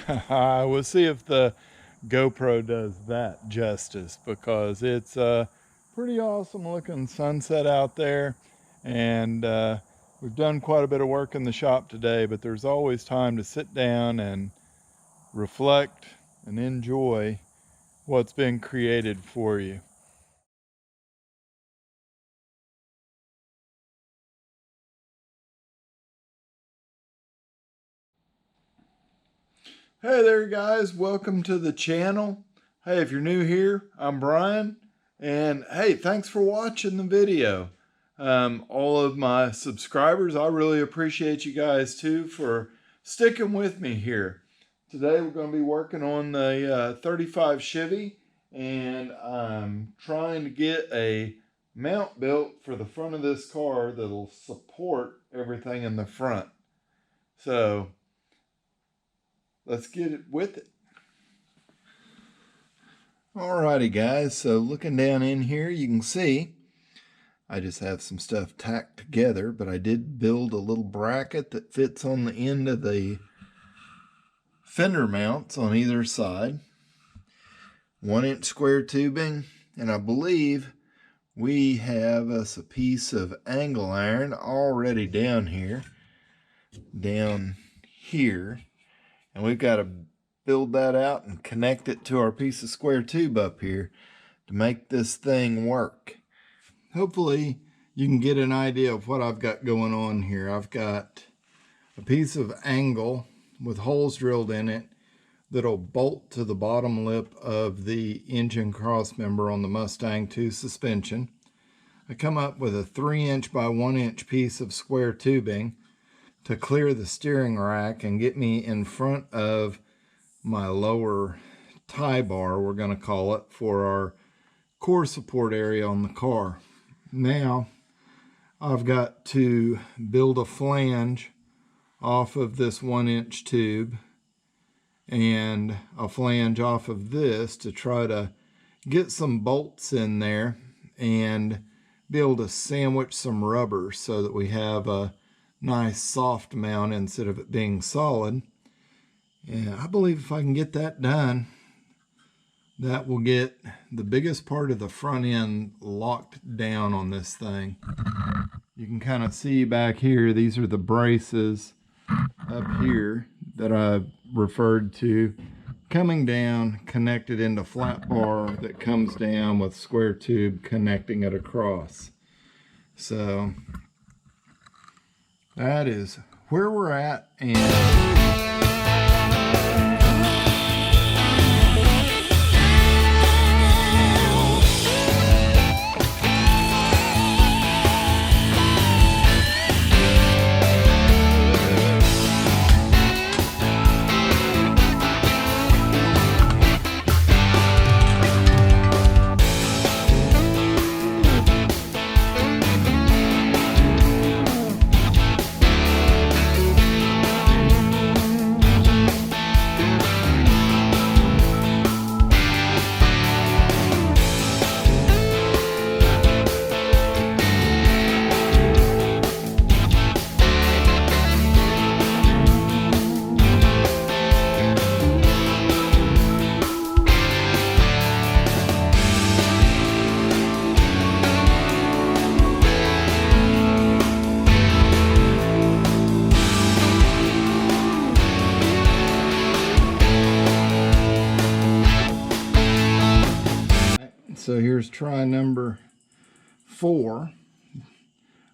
We'll see if the GoPro does that justice, because it's a pretty awesome looking sunset out there. And we've done quite a bit of work in the shop today, but there's always time to sit down and reflect and enjoy what's been created for you. Hey there guys, welcome to the channel. Hey, if you're new here, I'm Brian, and hey, thanks for watching the video. All of my subscribers, I really appreciate you guys too for sticking with me here. Today we're going to be working on the 35 Chevy, and I'm trying to get a mount built for the front of this car that'll support everything in the front. So let's get it with it. Alrighty guys, so looking down in here, you can see I just have some stuff tacked together, but I did build a little bracket that fits on the end of the fender mounts on either side. 1-inch square tubing, and I believe we have us a piece of angle iron already down here, and we've got to build that out and connect it to our piece of square tube up here to make this thing work. Hopefully you can get an idea of what I've got going on here. I've got a piece of angle with holes drilled in it that'll bolt to the bottom lip of the engine cross member on the Mustang 2 suspension. I come up with a 3-inch by 1-inch piece of square tubing to clear the steering rack and get me in front of my lower tie bar, we're going to call it, for our core support area on the car. Now I've got to build a flange off of this 1-inch tube and a flange off of this to try to get some bolts in there and be able to sandwich some rubber so that we have a nice soft mount instead of it being solid. And I believe if I can get that done, that will get the biggest part of the front end locked down on this thing. You can kind of see back here, these are the braces up here that I referred to, coming down, connected into flat bar that comes down with square tube connecting it across. So that is where we're at. And so here's try number 4.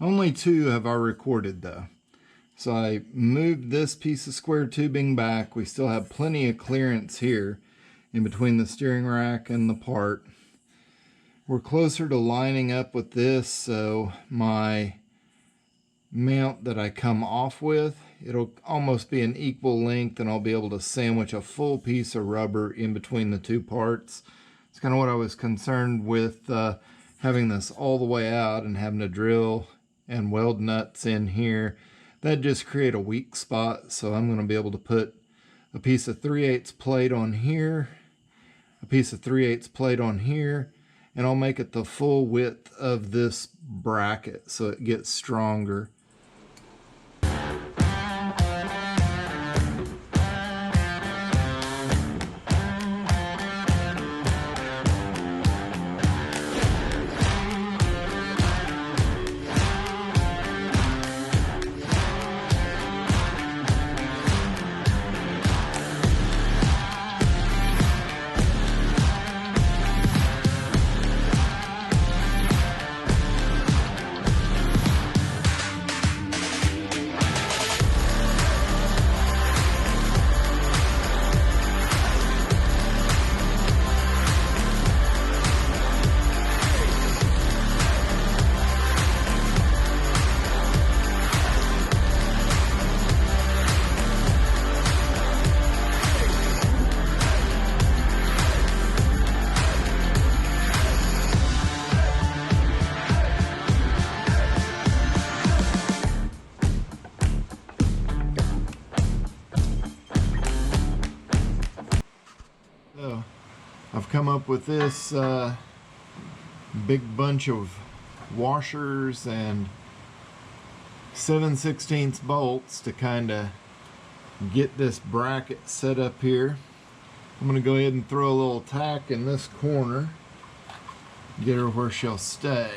Only 2 have I recorded though. So I moved this piece of square tubing back. We still have plenty of clearance here in between the steering rack and the part. We're closer to lining up with this, so my mount that I come off with, it'll almost be an equal length, and I'll be able to sandwich a full piece of rubber in between the 2 parts. It's kind of what I was concerned with, having this all the way out and having to drill and weld nuts in here. That just create a weak spot, so I'm going to be able to put a piece of 3/8 plate on here, a piece of 3/8 plate on here, and I'll make it the full width of this bracket so it gets stronger. come up with this big bunch of washers and 7/16 bolts to kind of get this bracket set up here. I'm going to go ahead and throw a little tack in this corner, get her where she'll stay.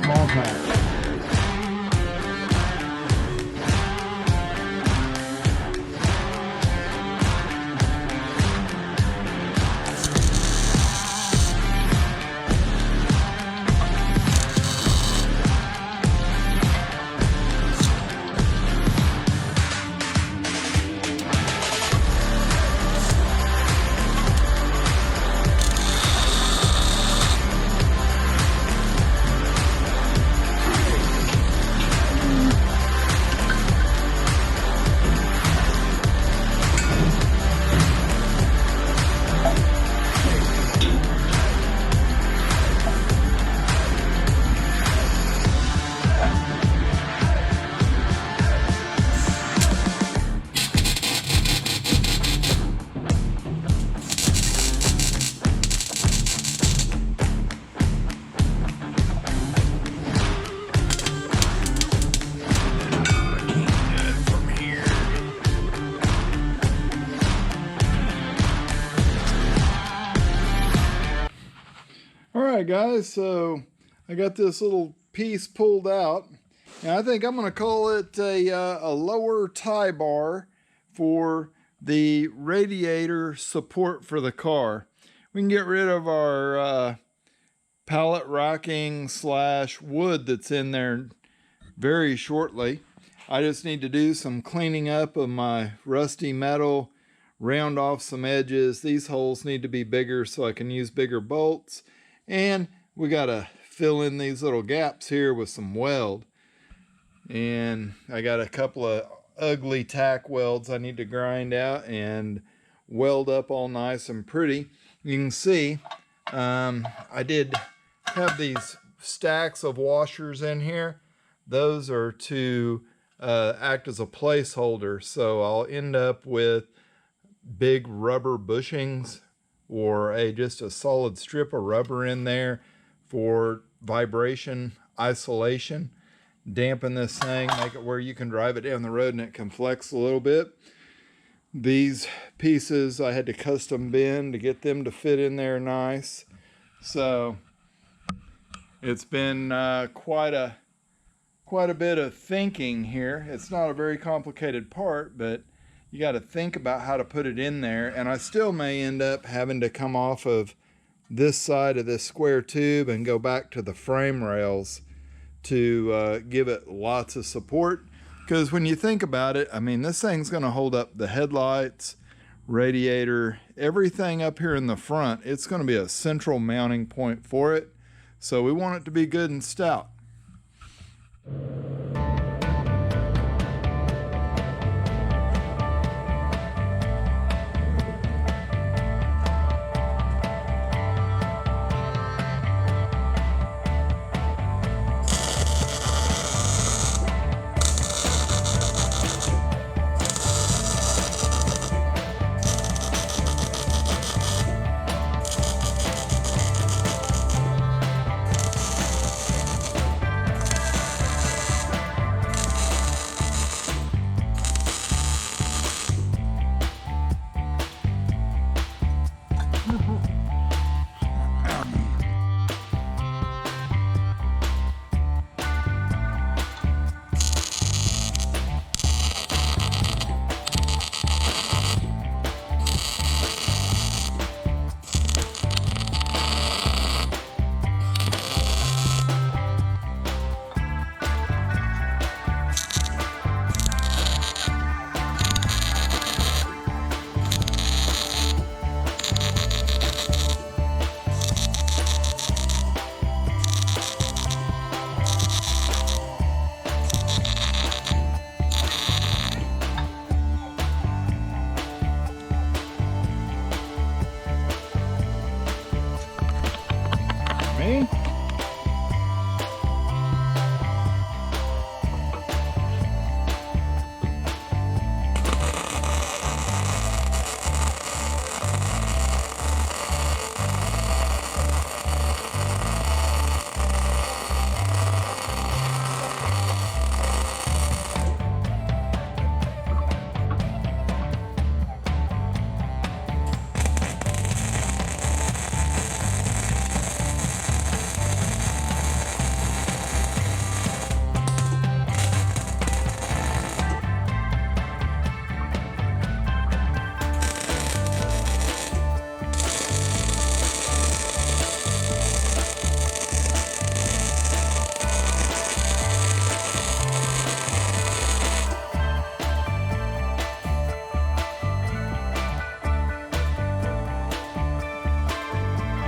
Small tack. Alright guys, so I got this little piece pulled out, and I think I'm going to call it a lower tie bar for the radiator support for the car. We can get rid of our pallet racking / wood that's in there very shortly. I just need to do some cleaning up of my rusty metal, round off some edges. These holes need to be bigger so I can use bigger bolts. And we got to fill in these little gaps here with some weld. And I got a couple of ugly tack welds I need to grind out and weld up all nice and pretty. You can see I did have these stacks of washers in here. Those are to act as a placeholder. So I'll end up with big rubber bushings or just a solid strip of rubber in there for vibration isolation. Dampen this thing, make it where you can drive it down the road and it can flex a little bit. These pieces I had to custom bend to get them to fit in there nice. So it's been quite a bit of thinking here. It's not a very complicated part, but you got to think about how to put it in there, and I still may end up having to come off of this side of this square tube and go back to the frame rails to give it lots of support. Because when you think about it, I mean, this thing's going to hold up the headlights, radiator, everything up here in the front. It's going to be a central mounting point for it, so we want it to be good and stout.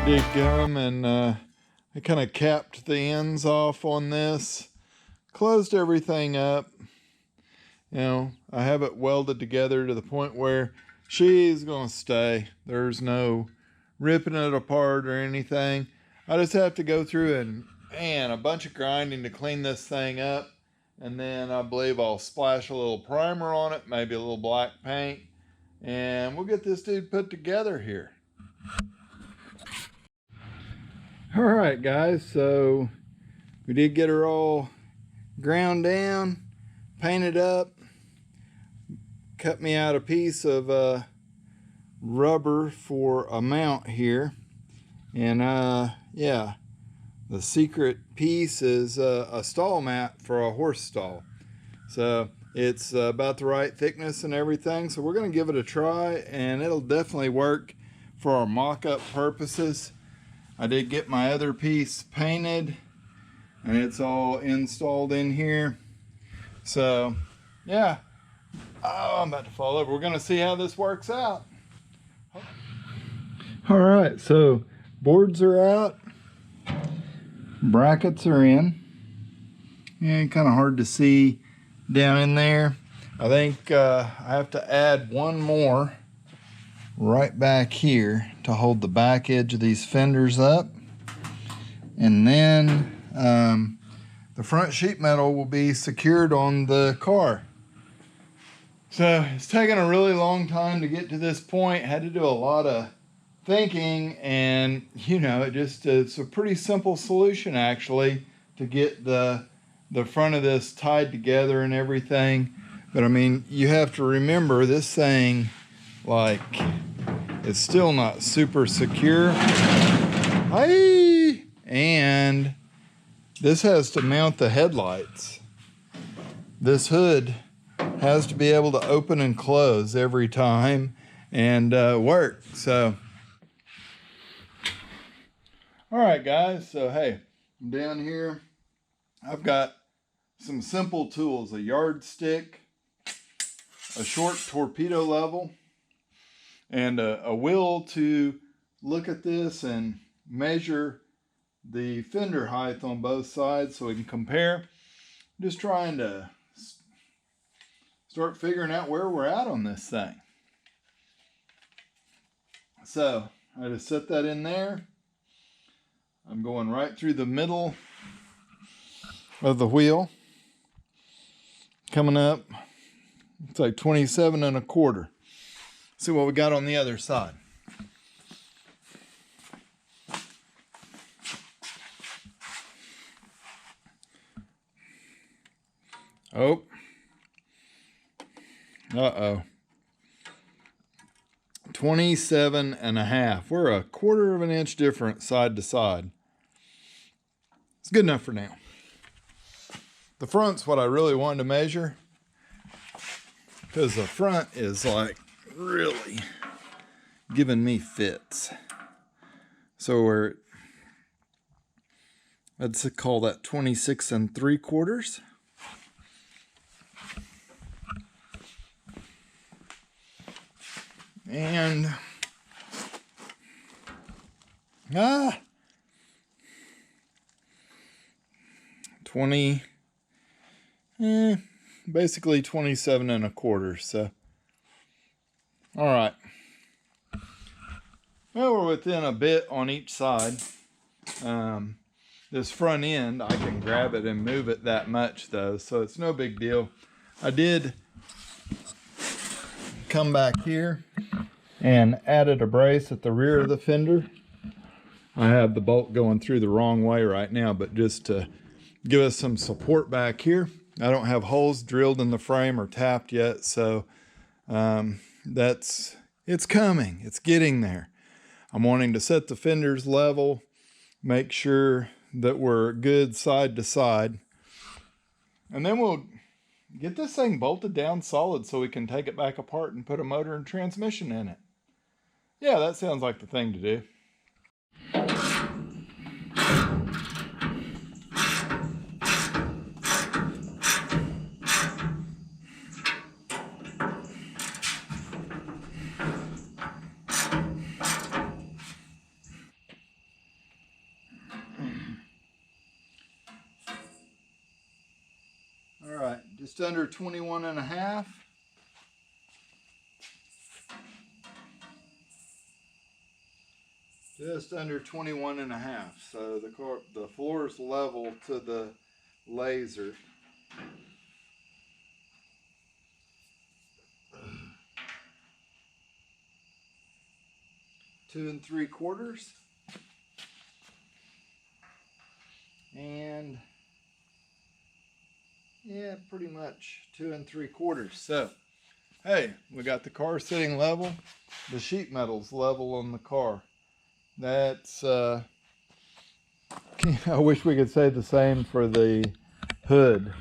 did gum, and I kind of capped the ends off on this, closed everything up. You know, I have it welded together to the point where she's gonna stay. There's no ripping it apart or anything. I just have to go through and a bunch of grinding to clean this thing up, and then I believe I'll splash a little primer on it, maybe a little black paint, and we'll get this dude put together here. All right, guys, so we did get her all ground down, painted up, cut me out a piece of rubber for a mount here, and yeah, the secret piece is a stall mat for a horse stall. So it's about the right thickness and everything, so we're going to give it a try, and it'll definitely work for our mock-up purposes. I did get my other piece painted, and it's all installed in here. So yeah, oh, I'm about to fall over. We're going to see how this works out. All right, so boards are out, brackets are in, and kind of hard to see down in there. I think I have to add one more right back here to hold the back edge of these fenders up, and then the front sheet metal will be secured on the car. So it's taken a really long time to get to this point. Had to do a lot of thinking, and you know, it's a pretty simple solution actually to get the front of this tied together and everything. But I mean, you have to remember this thing, like, it's still not super secure. Hi! And this has to mount the headlights. This hood has to be able to open and close every time and work. So, all right, guys. So, hey, down here, I've got some simple tools: a yardstick, a short torpedo level, and a wheel to look at this and measure the fender height on both sides so we can compare. Just trying to start figuring out where we're at on this thing. So I just set that in there. I'm going right through the middle of the wheel, coming up. It's like 27 1/4. See what we got on the other side. Oh. Uh-oh. 27 1/2. We're a 1/4 of an inch different side to side. It's good enough for now. The front's what I really wanted to measure, because the front is like really giving me fits. So let's call that 26 3/4. And 20, basically 27 1/4. So, all right. Well, we're within a bit on each side. This front end, I can grab it and move it that much though, so it's no big deal. I did come back here and added a brace at the rear of the fender. I have the bolt going through the wrong way right now, but just to give us some support back here. I don't have holes drilled in the frame or tapped yet, so it's coming. It's getting there. I'm wanting to set the fenders level, make sure that we're good side to side, and then we'll get this thing bolted down solid so we can take it back apart and put a motor and transmission in it. Yeah, that sounds like the thing to do. just under 21 and a half. Just under 21 and a half. So the floor is level to the laser. Two 3/4. And yeah, pretty much 2 3/4. So, hey, we got the car sitting level. The sheet metal's level on the car. That's, I wish we could say the same for the hood.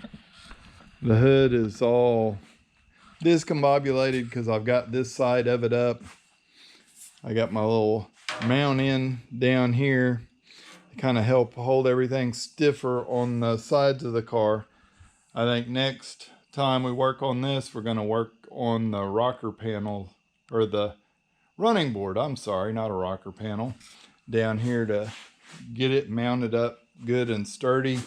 The hood is all discombobulated because I've got this side of it up. I got my little mount in down here to kind of help hold everything stiffer on the sides of the car. I think next time we work on this, we're going to work on the rocker panel, or the running board, I'm sorry, not a rocker panel, down here to get it mounted up good and sturdy.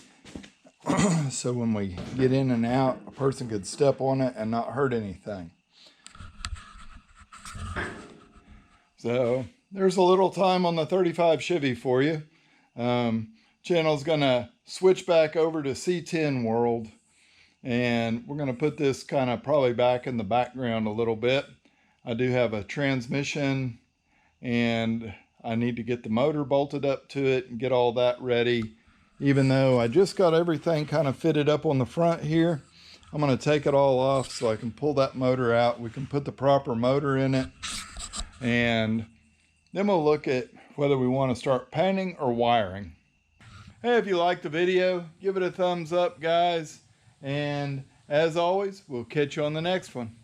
So when we get in and out, a person could step on it and not hurt anything. So there's a little time on the 35 Chevy for you. Channel's gonna switch back over to C10 world, and we're gonna put this kind of probably back in the background a little bit. I do have a transmission, and I need to get the motor bolted up to it and get all that ready. Even though I just got everything kind of fitted up on the front here, I'm going to take it all off so I can pull that motor out. We can put the proper motor in it, and then we'll look at whether we want to start painting or wiring. Hey, if you liked the video, give it a thumbs up, guys. And as always, we'll catch you on the next one.